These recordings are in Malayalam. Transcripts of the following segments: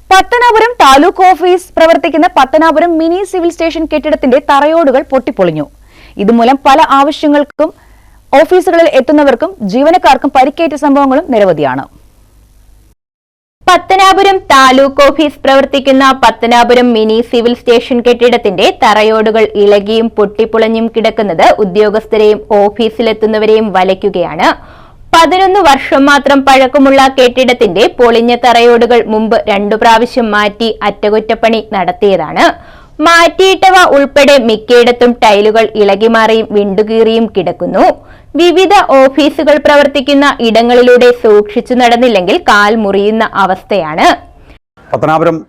പത്തനാപുരം താലൂക്ക് ഓഫീസ് പ്രവർത്തിക്കുന്ന പത്തനാപുരം മിനി സിവിൽ സ്റ്റേഷൻ കെട്ടിടത്തിന്റെ തറയോടുകൾ പൊട്ടിപ്പൊളിഞ്ഞു. ഇതുമൂലം പല ആവശ്യങ്ങൾക്കും ഓഫീസുകളിൽ എത്തുന്നവർക്കും ജീവനക്കാർക്കും പരിക്കേറ്റ സംഭവങ്ങളും നിരവധിയാണ്. പത്തനാപുരം താലൂക്ക് ഓഫീസ് പ്രവർത്തിക്കുന്ന പത്തനാപുരം മിനി സിവിൽ സ്റ്റേഷൻ കെട്ടിടത്തിന്റെ തറയോടുകൾ ഇളകിയും പൊട്ടിപ്പൊളിഞ്ഞും കിടക്കുന്നത് ഉദ്യോഗസ്ഥരെയും ഓഫീസിലെത്തുന്നവരെയും വലയ്ക്കുകയാണ്. 11 വർഷം മാത്രം പഴക്കമുള്ള കെട്ടിടത്തിന്റെ പൊളിഞ്ഞ തറയോടുകൾ മുമ്പ് 2 പ്രാവശ്യം മാറ്റി അറ്റകുറ്റപ്പണി നടത്തിയതാണ്. മാറ്റിയിട്ടവ ഉൾപ്പെടെ മിക്കയിടത്തും ടൈലുകൾ ഇളകിമാറിയും വിണ്ടുകീറിയും കിടക്കുന്നു. വിവിധ ഓഫീസുകൾ പ്രവർത്തിക്കുന്ന ഇടങ്ങളിലൂടെ സൂക്ഷിച്ചു നടന്നില്ലെങ്കിൽ കാൽ മുറിയുന്ന അവസ്ഥയാണ്. പത്തനാപുരം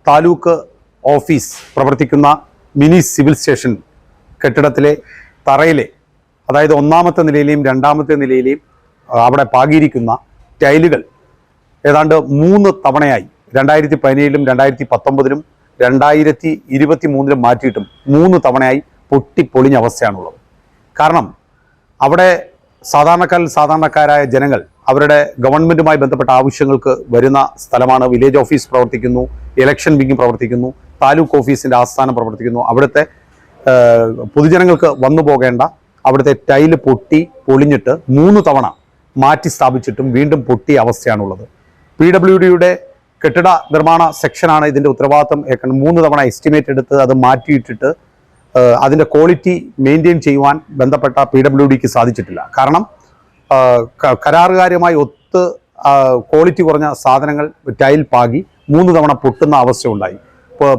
താലൂക്ക് ഓഫീസ് പ്രവർത്തിക്കുന്ന മിനി സിവിൽ സ്റ്റേഷൻ കെട്ടിടത്തിലെ തറയിലെ, അതായത് 1ാമത്തെ നിലയിലെയും 2ാമത്തെ നിലയിലെയും അവിടെ പാകിയിരിക്കുന്ന ടൈലുകൾ ഏതാണ്ട് 3 തവണയായി 2017-ലും 2019-ലും 2023-ലും മാറ്റിയിട്ടും 3 തവണയായി പൊട്ടിപ്പൊളിഞ്ഞ അവസ്ഥയാണുള്ളത്. കാരണം അവിടെ സാധാരണക്കാരായ ജനങ്ങൾ അവരുടെ ഗവൺമെൻറ്റുമായി ബന്ധപ്പെട്ട ആവശ്യങ്ങൾക്ക് വരുന്ന സ്ഥലമാണ്. വില്ലേജ് ഓഫീസ് പ്രവർത്തിക്കുന്നു, ഇലക്ഷൻ വിങ് പ്രവർത്തിക്കുന്നു, താലൂക്ക് ഓഫീസിൻ്റെ ആസ്ഥാനം പ്രവർത്തിക്കുന്നു. അവിടുത്തെ പൊതുജനങ്ങൾക്ക് വന്നു പോകേണ്ട അവിടുത്തെ ടൈല് പൊളിഞ്ഞിട്ട് 3 തവണ മാറ്റി സ്ഥാപിച്ചിട്ടും വീണ്ടും പൊട്ടിയ അവസ്ഥയാണുള്ളത്. PWDയുടെ കെട്ടിട നിർമ്മാണ സെക്ഷനാണ് ഇതിൻ്റെ ഉത്തരവാദിത്തം. 3 തവണ എസ്റ്റിമേറ്റ് എടുത്ത് അത് മാറ്റിയിട്ടിട്ട് അതിൻ്റെ ക്വാളിറ്റി മെയിൻറ്റെയിൻ ചെയ്യുവാൻ ബന്ധപ്പെട്ട PWDക്ക് സാധിച്ചിട്ടില്ല. കാരണം കരാറുകാരുമായി ഒത്ത് ക്വാളിറ്റി കുറഞ്ഞ സാധനങ്ങൾ ടൈൽ പാകി 3 തവണ പൊട്ടുന്ന അവസ്ഥ ഉണ്ടായി.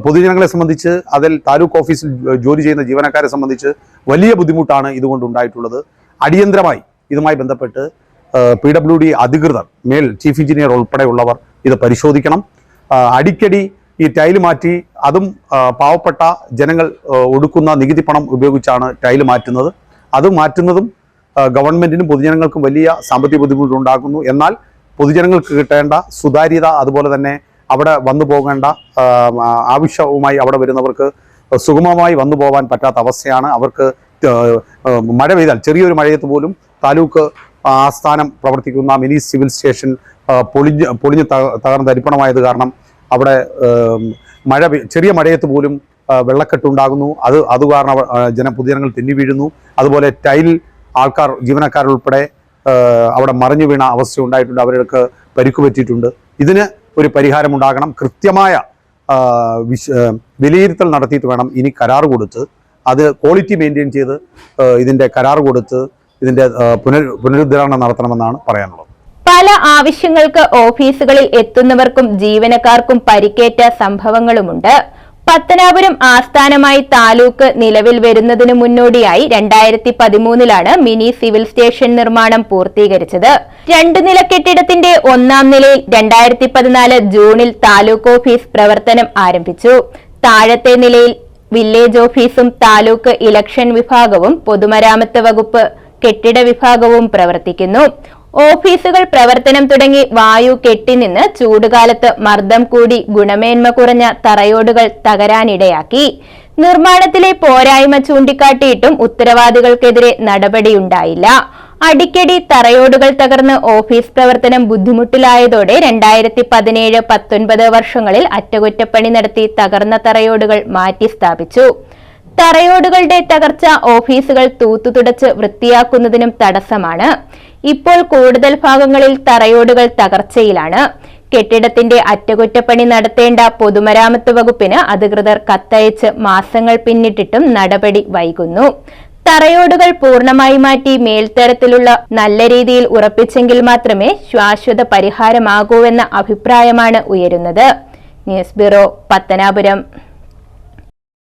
പൊതുജനങ്ങളെ സംബന്ധിച്ച്, അതിൽ താലൂക്ക് ഓഫീസിൽ ജോലി ചെയ്യുന്ന ജീവനക്കാരെ സംബന്ധിച്ച് വലിയ ബുദ്ധിമുട്ടാണ് ഇതുകൊണ്ട് ഉണ്ടായിട്ടുള്ളത്. അടിയന്തരമായി ഇതുമായി ബന്ധപ്പെട്ട് PWD അധികൃതർ, ചീഫ് എഞ്ചിനീയർ ഉൾപ്പെടെയുള്ളവർ ഇത് പരിശോധിക്കണം. അടിക്കടി ഈ ടൈല് മാറ്റി, അതും പാവപ്പെട്ട ജനങ്ങൾ ഒടുക്കുന്ന നികുതി പണം ഉപയോഗിച്ചാണ് ടൈല് മാറ്റുന്നത്. അത് മാറ്റുന്നതും ഗവൺമെൻറ്റിനും പൊതുജനങ്ങൾക്കും വലിയ സാമ്പത്തിക ബുദ്ധിമുട്ടുണ്ടാക്കുന്നു. എന്നാൽ പൊതുജനങ്ങൾക്ക് കിട്ടേണ്ട സുതാര്യത, അതുപോലെ തന്നെ അവിടെ വന്നു പോകേണ്ട ആവശ്യവുമായി അവിടെ വരുന്നവർക്ക് സുഗമമായി വന്നു പോകാൻ പറ്റാത്ത അവസ്ഥയാണ്. അവർക്ക് മഴ പെയ്താൽ, ചെറിയൊരു മഴയത്ത് പോലും താലൂക്ക് ആസ്ഥാനം പ്രവർത്തിക്കുന്ന മിനി സിവിൽ സ്റ്റേഷൻ പൊളിഞ്ഞ് തകർന്ന് തരിപ്പണമായത് കാരണം അവിടെ ചെറിയ മഴയത്ത് പോലും വെള്ളക്കെട്ടുണ്ടാകുന്നു. അത് കാരണം പൊതുജനങ്ങൾ തെന്നി വീഴുന്നു. അതുപോലെ ടൈൽ ജീവനക്കാരുൾപ്പെടെ അവിടെ മറിഞ്ഞു വീണ അവസ്ഥ ഉണ്ടായിട്ടുണ്ട്. അവർക്ക് പരിക്കു പറ്റിയിട്ടുണ്ട്. ഇതിന് ഒരു പരിഹാരമുണ്ടാകണം. കൃത്യമായ വിലയിരുത്തൽ നടത്തിയിട്ട് വേണം ഇനി കരാർ കൊടുത്ത് അത് ക്വാളിറ്റി മെയിൻറ്റെയിൻ ചെയ്ത് ഇതിൻ്റെ കരാർ കൊടുത്ത് ഇതിൻ്റെ പുനരുദ്ധാരണം നടത്തണമെന്നാണ് പറയാനുള്ളത്. പല ആവശ്യങ്ങൾക്ക് ഓഫീസുകളിൽ എത്തുന്നവർക്കും ജീവനക്കാർക്കും പരിക്കേറ്റ സംഭവങ്ങളുമുണ്ട്. പത്തനാപുരം ആസ്ഥാനമായി താലൂക്ക് നിലവിൽ വരുന്നതിന് മുന്നോടിയായി 2013-ലാണ് മിനി സിവിൽ സ്റ്റേഷൻ നിർമ്മാണം പൂർത്തീകരിച്ചത്. 2 നില കെട്ടിടത്തിന്റെ 1ാം നിലയിൽ 2014 ജൂണിൽ താലൂക്ക് ഓഫീസ് പ്രവർത്തനം ആരംഭിച്ചു. താഴത്തെ നിലയിൽ വില്ലേജ് ഓഫീസും താലൂക്ക് ഇലക്ഷൻ വിഭാഗവും പൊതുമരാമത്ത് വകുപ്പ് കെട്ടിട വിഭാഗവും പ്രവർത്തിക്കുന്നു. ഓഫീസുകൾ പ്രവർത്തനം തുടങ്ങി വായു കെട്ടിനിന്ന് ചൂടുകാലത്ത് മർദ്ദം കൂടി ഗുണമേന്മ കുറഞ്ഞ തറയോടുകൾ തകരാനിടയാക്കി. നിർമ്മാണത്തിലെ പോരായ്മ ചൂണ്ടിക്കാട്ടിയിട്ടും ഉത്തരവാദികൾക്കെതിരെ നടപടിയുണ്ടായില്ല. അടിക്കടി തറയോടുകൾ തകർന്ന് ഓഫീസ് പ്രവർത്തനം ബുദ്ധിമുട്ടിലായതോടെ 2017-19 വർഷങ്ങളിൽ അറ്റകുറ്റപ്പണി നടത്തി തകർന്ന തറയോടുകൾ മാറ്റി സ്ഥാപിച്ചു. തറയോടുകളുടെ തകർച്ച ഓഫീസുകൾ തൂത്തുതുടച്ച് വൃത്തിയാക്കുന്നതിനും തടസ്സമാണ്. ഇപ്പോൾ കൂടുതൽ ഭാഗങ്ങളിൽ തറയോടുകൾ തകർച്ചയിലാണ്. കെട്ടിടത്തിന്റെ അറ്റകുറ്റപ്പണി നടത്തേണ്ട പൊതുമരാമത്ത് വകുപ്പിന് അധികൃതർ കത്തയച്ച് മാസങ്ങൾ പിന്നിട്ടിട്ടും നടപടി വൈകുന്നു. തറയോടുകൾ പൂർണ്ണമായി മാറ്റി മേൽത്തരത്തിലുള്ള നല്ല രീതിയിൽ ഉറപ്പിച്ചെങ്കിൽ മാത്രമേ ശാശ്വത പരിഹാരമാകൂവെന്ന അഭിപ്രായമാണ് ഉയരുന്നത്. News bureau, Pathanapuram.